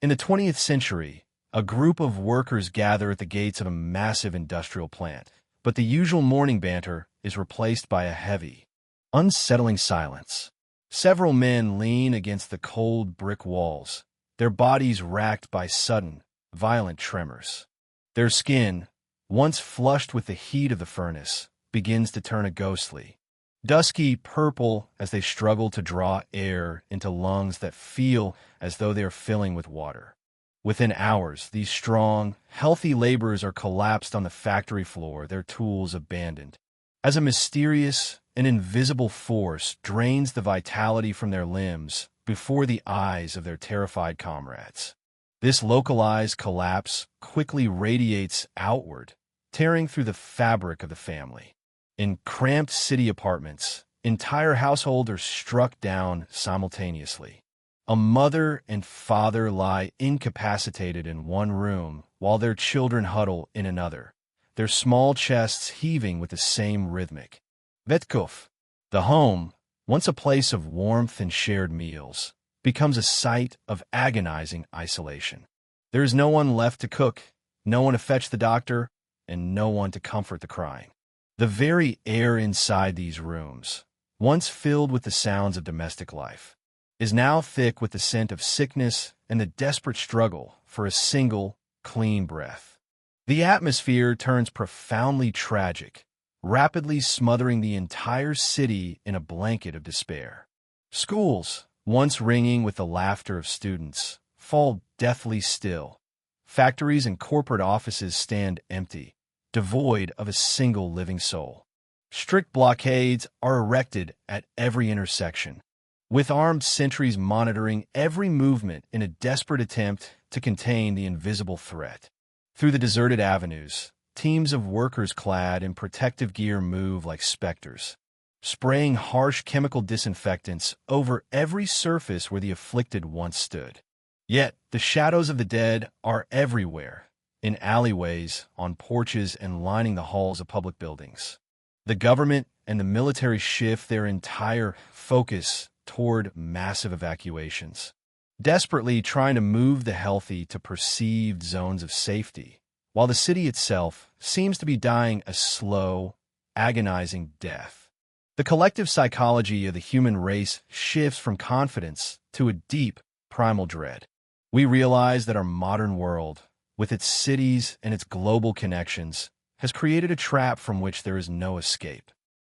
In the 20th century, a group of workers gather at the gates of a massive industrial plant, but the usual morning banter is replaced by a heavy, unsettling silence. Several men lean against the cold brick walls, their bodies racked by sudden, violent tremors. Their skin, once flushed with the heat of the furnace, begins to turn a ghostly, dusky purple as they struggle to draw air into lungs that feel as though they are filling with water. Within hours, these strong, healthy laborers are collapsed on the factory floor, their tools abandoned, as a mysterious and invisible force drains the vitality from their limbs before the eyes of their terrified comrades. This localized collapse quickly radiates outward, tearing through the fabric of the family. In cramped city apartments, entire households are struck down simultaneously. A mother and father lie incapacitated in one room while their children huddle in another, their small chests heaving with the same rhythmic vetkof. The home, once a place of warmth and shared meals, becomes a site of agonizing isolation. There is no one left to cook, no one to fetch the doctor, and no one to comfort the crying. The very air inside these rooms, once filled with the sounds of domestic life, is now thick with the scent of sickness and the desperate struggle for a single, clean breath. The atmosphere turns profoundly tragic, rapidly smothering the entire city in a blanket of despair. Schools, once ringing with the laughter of students, fall deathly still. Factories and corporate offices stand empty, devoid of a single living soul. Strict blockades are erected at every intersection, with armed sentries monitoring every movement in a desperate attempt to contain the invisible threat. Through the deserted avenues, teams of workers clad in protective gear move like specters, spraying harsh chemical disinfectants over every surface where the afflicted once stood. Yet, the shadows of the dead are everywhere, in alleyways, on porches, and lining the halls of public buildings. The government and the military shift their entire focus toward massive evacuations, desperately trying to move the healthy to perceived zones of safety, while the city itself seems to be dying a slow, agonizing death. The collective psychology of the human race shifts from confidence to a deep, primal dread. We realize that our modern world, with its cities and its global connections, has created a trap from which there is no escape.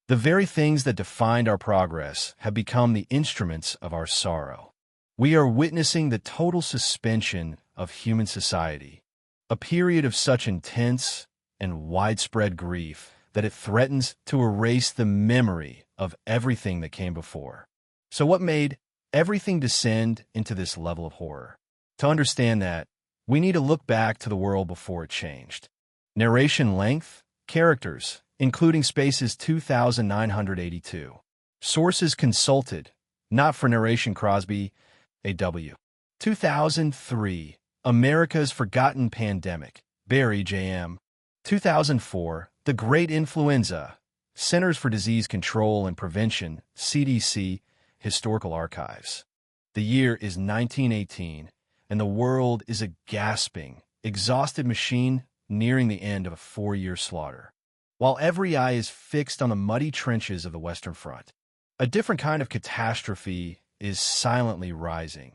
The very things that defined our progress have become the instruments of our sorrow. We are witnessing the total suspension of human society, a period of such intense and widespread grief that it threatens to erase the memory of everything that came before. So what made everything descend into this level of horror? To understand that, we need to look back to the world before it changed. Narration length, characters, including spaces 2,982. Sources consulted, not for narration Crosby, A.W. 2003, America's Forgotten Pandemic, Barry J.M. 2004, The Great Influenza, Centers for Disease Control and Prevention, CDC, Historical Archives. The year is 1918, and the world is a gasping, exhausted machine nearing the end of a 4-year slaughter. While every eye is fixed on the muddy trenches of the Western Front, a different kind of catastrophe is silently rising,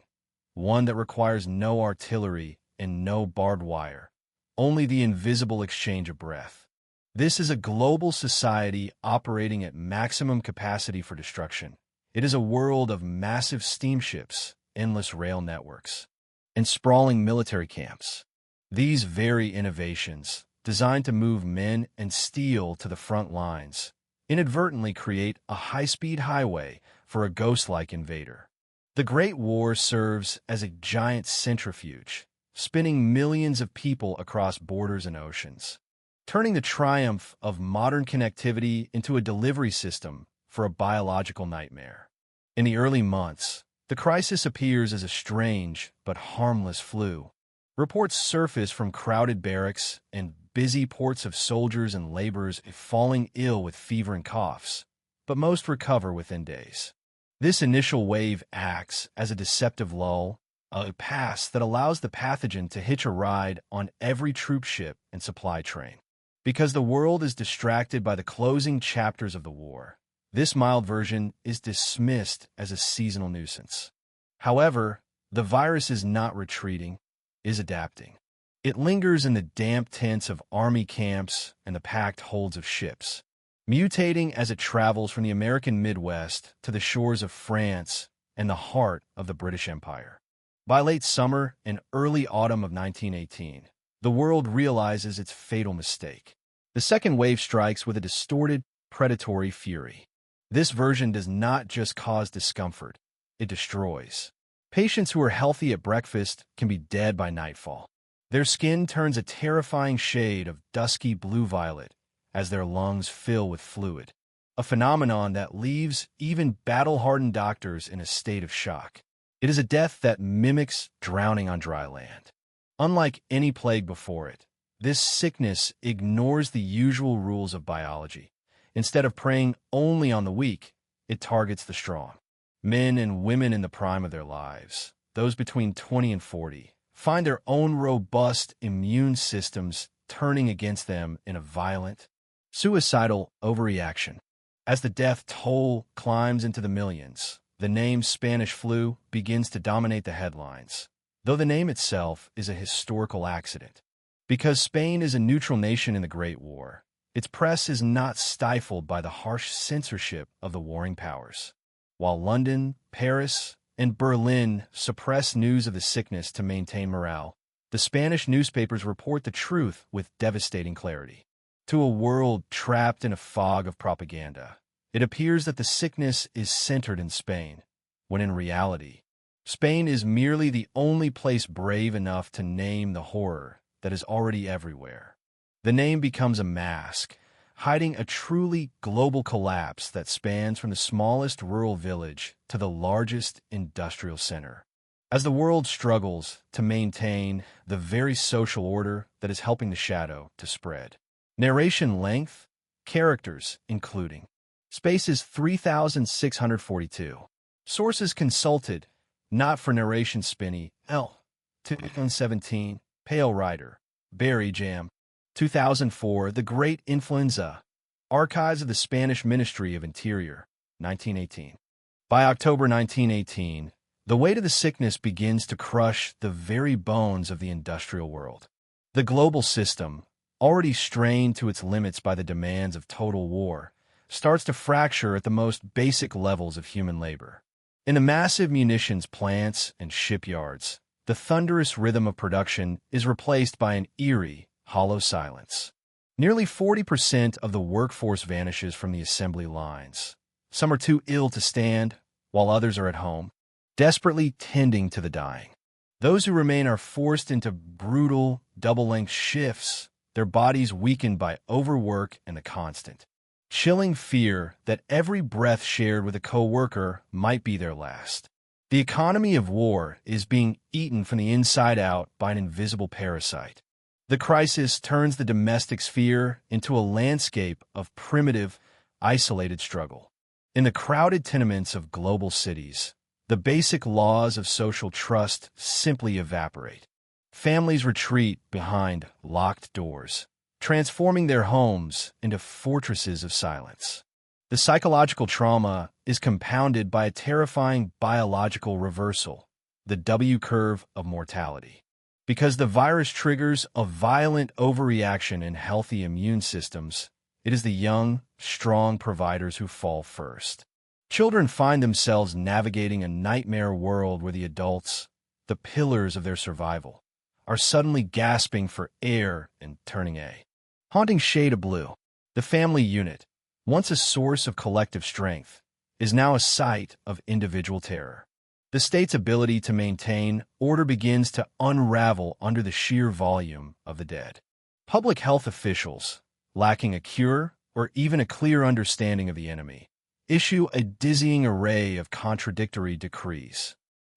one that requires no artillery and no barbed wire, only the invisible exchange of breath. This is a global society operating at maximum capacity for destruction. It is a world of massive steamships, endless rail networks, and sprawling military camps. These very innovations, designed to move men and steel to the front lines, inadvertently create a high-speed highway for a ghost-like invader. The Great War serves as a giant centrifuge, spinning millions of people across borders and oceans, turning the triumph of modern connectivity into a delivery system for a biological nightmare. In the early months, the crisis appears as a strange but harmless flu. Reports surface from crowded barracks and busy ports of soldiers and laborers falling ill with fever and coughs, but most recover within days. This initial wave acts as a deceptive lull, a pass that allows the pathogen to hitch a ride on every troop ship and supply train. Because the world is distracted by the closing chapters of the war, this mild version is dismissed as a seasonal nuisance. However, the virus is not retreating, is adapting. It lingers in the damp tents of army camps and the packed holds of ships, mutating as it travels from the American Midwest to the shores of France and the heart of the British Empire. By late summer and early autumn of 1918, the world realizes its fatal mistake. The second wave strikes with a distorted, predatory fury. This version does not just cause discomfort, it destroys. Patients who are healthy at breakfast can be dead by nightfall. Their skin turns a terrifying shade of dusky blue-violet as their lungs fill with fluid, a phenomenon that leaves even battle-hardened doctors in a state of shock. It is a death that mimics drowning on dry land. Unlike any plague before it, this sickness ignores the usual rules of biology. Instead of preying only on the weak, it targets the strong. Men and women in the prime of their lives, those between 20 and 40, find their own robust immune systems turning against them in a violent, suicidal overreaction. As the death toll climbs into the millions, the name Spanish flu begins to dominate the headlines, though the name itself is a historical accident. Because Spain is a neutral nation in the Great War, its press is not stifled by the harsh censorship of the warring powers. While London, Paris, and Berlin suppress news of the sickness to maintain morale, the Spanish newspapers report the truth with devastating clarity. To a world trapped in a fog of propaganda, it appears that the sickness is centered in Spain, when in reality, Spain is merely the only place brave enough to name the horror that is already everywhere. The name becomes a mask, hiding a truly global collapse that spans from the smallest rural village to the largest industrial center. As the world struggles to maintain the very social order that is helping the shadow to spread. Narration length, characters including. Spaces 3,642. Sources consulted, not for narration Spinney, L. 2017, Pale Rider, Berry Jam. 2004, The Great Influenza. Archives of the Spanish Ministry of Interior, 1918. By October 1918, the weight of the sickness begins to crush the very bones of the industrial world. The global system, already strained to its limits by the demands of total war, starts to fracture at the most basic levels of human labor. In the massive munitions plants and shipyards, the thunderous rhythm of production is replaced by an eerie, hollow silence. Nearly 40% of the workforce vanishes from the assembly lines. Some are too ill to stand, while others are at home, desperately tending to the dying. Those who remain are forced into brutal, double-length shifts, their bodies weakened by overwork and the constant, chilling fear that every breath shared with a co-worker might be their last. The economy of war is being eaten from the inside out by an invisible parasite. The crisis turns the domestic sphere into a landscape of primitive, isolated struggle. In the crowded tenements of global cities, the basic laws of social trust simply evaporate. Families retreat behind locked doors, transforming their homes into fortresses of silence. The psychological trauma is compounded by a terrifying biological reversal, the W curve of mortality. Because the virus triggers a violent overreaction in healthy immune systems, it is the young, strong providers who fall first. Children find themselves navigating a nightmare world where the adults, the pillars of their survival, are suddenly gasping for air and turning a haunting shade of blue. The family unit, once a source of collective strength, is now a site of individual terror. The state's ability to maintain order begins to unravel under the sheer volume of the dead. Public health officials, lacking a cure or even a clear understanding of the enemy, issue a dizzying array of contradictory decrees.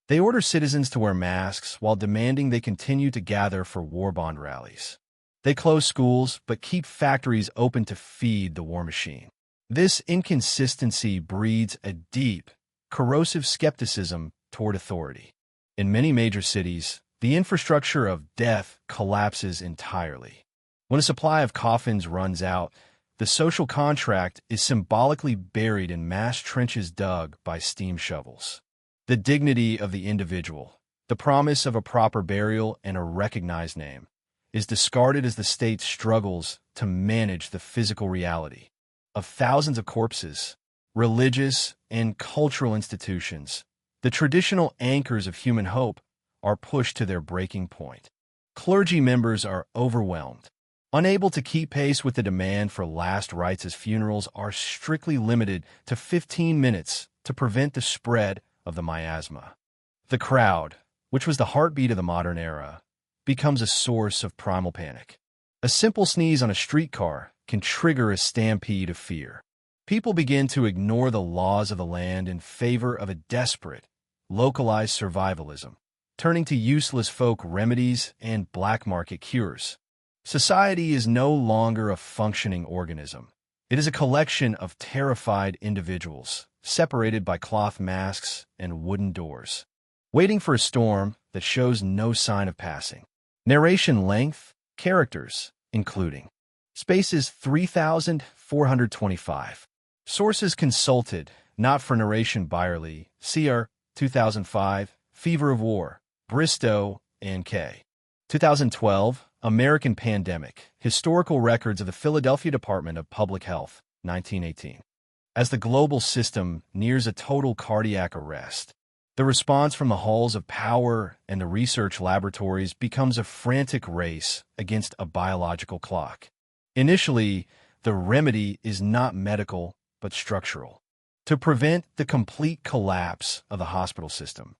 They order citizens to wear masks while demanding they continue to gather for war bond rallies. They close schools but keep factories open to feed the war machine. This inconsistency breeds a deep, corrosive skepticism toward authority. In many major cities, the infrastructure of death collapses entirely. When a supply of coffins runs out, the social contract is symbolically buried in mass trenches dug by steam shovels. The dignity of the individual, the promise of a proper burial and a recognized name, is discarded as the state struggles to manage the physical reality of thousands of corpses. Religious and cultural institutions, the traditional anchors of human hope, are pushed to their breaking point. Clergy members are overwhelmed, unable to keep pace with the demand for last rites as funerals are strictly limited to 15 minutes to prevent the spread of the miasma. The crowd, which was the heartbeat of the modern era, becomes a source of primal panic. A simple sneeze on a streetcar can trigger a stampede of fear. People begin to ignore the laws of the land in favor of a desperate, localized survivalism, turning to useless folk remedies and black market cures. Society is no longer a functioning organism. It is a collection of terrified individuals, separated by cloth masks and wooden doors, waiting for a storm that shows no sign of passing. Narration length, characters, including spaces 3,425. Sources consulted, not for narration Byerly, Cr. 2005, Fever of War, Bristow, and K. 2012, American Pandemic, Historical Records of the Philadelphia Department of Public Health, 1918. As the global system nears a total cardiac arrest, the response from the halls of power and the research laboratories becomes a frantic race against a biological clock. Initially, the remedy is not medical, but structural. To prevent the complete collapse of the hospital system,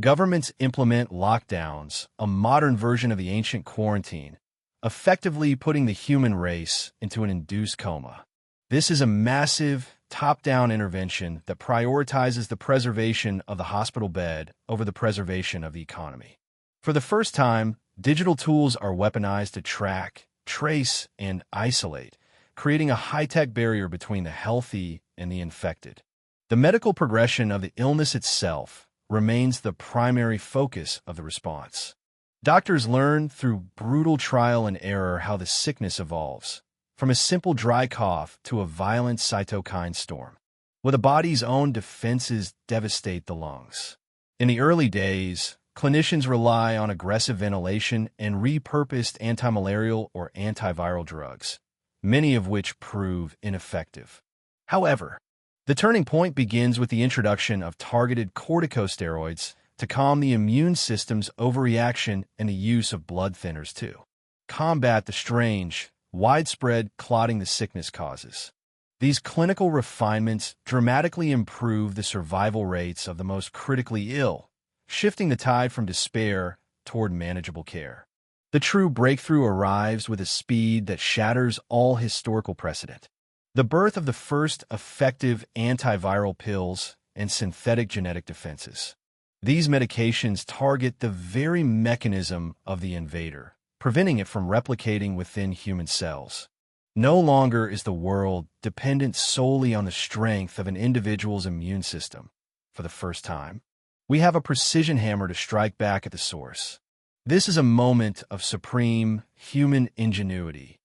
governments implement lockdowns, a modern version of the ancient quarantine, effectively putting the human race into an induced coma. This is a massive, top-down intervention that prioritizes the preservation of the hospital bed over the preservation of the economy. For the first time, digital tools are weaponized to track, trace, and isolate, creating a high-tech barrier between the healthy and the infected. The medical progression of the illness itself remains the primary focus of the response. Doctors learn through brutal trial and error how the sickness evolves, from a simple dry cough to a violent cytokine storm, where the body's own defenses devastate the lungs. In the early days, clinicians rely on aggressive ventilation and repurposed antimalarial or antiviral drugs, many of which prove ineffective. However, the turning point begins with the introduction of targeted corticosteroids to calm the immune system's overreaction and the use of blood thinners to combat the strange, widespread clotting the sickness causes. These clinical refinements dramatically improve the survival rates of the most critically ill, shifting the tide from despair toward manageable care. The true breakthrough arrives with a speed that shatters all historical precedent. The birth of the first effective antiviral pills and synthetic genetic defenses. These medications target the very mechanism of the invader, preventing it from replicating within human cells. No longer is the world dependent solely on the strength of an individual's immune system. For the first time, we have a precision hammer to strike back at the source. This is a moment of supreme human ingenuity,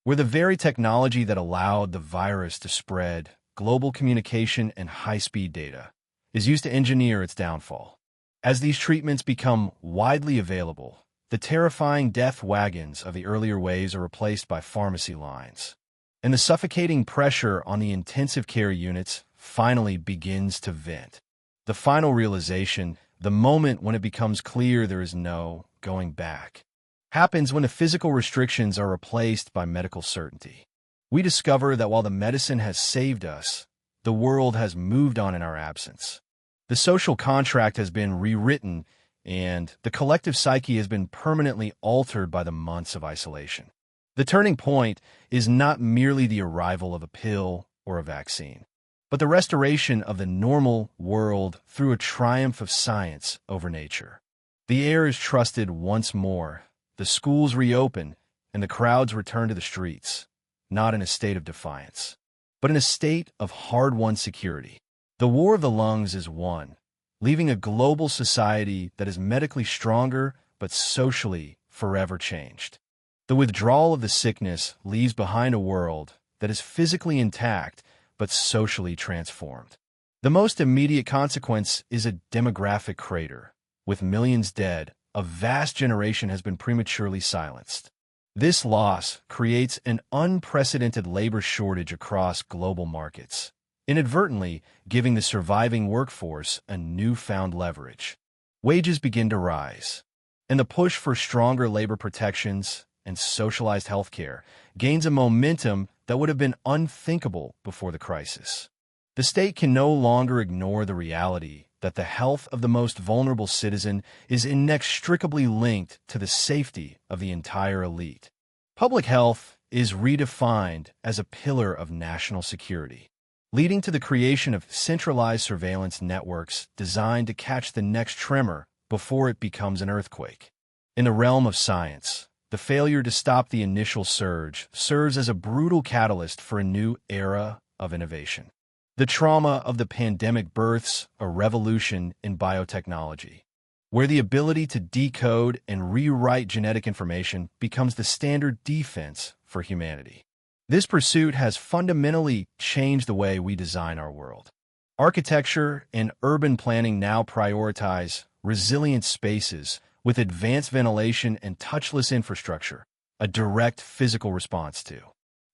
where the very technology that allowed the virus to spread, global communication and high-speed data, is used to engineer its downfall. As these treatments become widely available, the terrifying death wagons of the earlier waves are replaced by pharmacy lines, and the suffocating pressure on the intensive care units finally begins to vent. The final realization, the moment when it becomes clear there is no going back, happens when the physical restrictions are replaced by medical certainty. We discover that while the medicine has saved us, the world has moved on in our absence. The social contract has been rewritten, and the collective psyche has been permanently altered by the months of isolation. The turning point is not merely the arrival of a pill or a vaccine, but the restoration of the normal world through a triumph of science over nature. The air is trusted once more, the schools reopen, and the crowds return to the streets, not in a state of defiance, but in a state of hard-won security. The war of the lungs is won, leaving a global society that is medically stronger but socially forever changed. The withdrawal of the sickness leaves behind a world that is physically intact but socially transformed. The most immediate consequence is a demographic crater. With millions dead, a vast generation has been prematurely silenced. This loss creates an unprecedented labor shortage across global markets, inadvertently giving the surviving workforce a newfound leverage. Wages begin to rise, and the push for stronger labor protections and socialized healthcare gains a momentum that would have been unthinkable before the crisis. The state can no longer ignore the reality that the health of the most vulnerable citizen is inextricably linked to the safety of the entire elite. Public health is redefined as a pillar of national security, leading to the creation of centralized surveillance networks designed to catch the next tremor before it becomes an earthquake. In the realm of science, the failure to stop the initial surge serves as a brutal catalyst for a new era of innovation. The trauma of the pandemic births a revolution in biotechnology, where the ability to decode and rewrite genetic information becomes the standard defense for humanity. This pursuit has fundamentally changed the way we design our world. Architecture and urban planning now prioritize resilient spaces with advanced ventilation and touchless infrastructure, a direct physical response to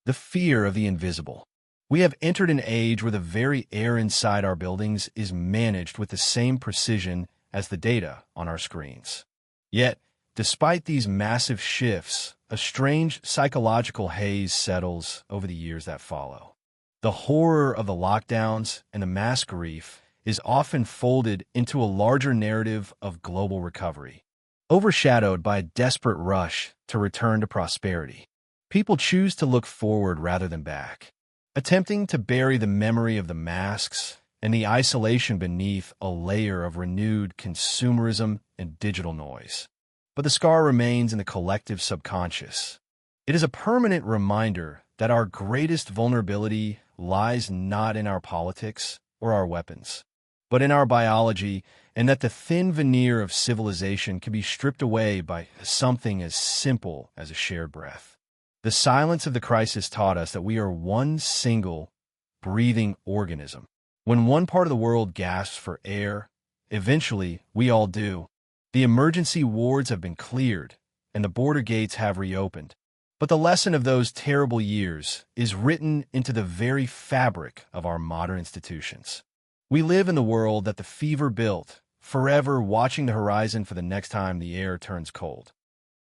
the fear of the invisible. We have entered an age where the very air inside our buildings is managed with the same precision as the data on our screens. Yet, despite these massive shifts, a strange psychological haze settles over the years that follow. The horror of the lockdowns and the mass grief is often folded into a larger narrative of global recovery, overshadowed by a desperate rush to return to prosperity. People choose to look forward rather than back, attempting to bury the memory of the masks and the isolation beneath a layer of renewed consumerism and digital noise. But the scar remains in the collective subconscious. It is a permanent reminder that our greatest vulnerability lies not in our politics or our weapons, but in our biology, and that the thin veneer of civilization can be stripped away by something as simple as a shared breath. The silence of the crisis taught us that we are one single, breathing organism. When one part of the world gasps for air, eventually we all do. The emergency wards have been cleared, and the border gates have reopened. But the lesson of those terrible years is written into the very fabric of our modern institutions. We live in the world that the fever built, forever watching the horizon for the next time the air turns cold.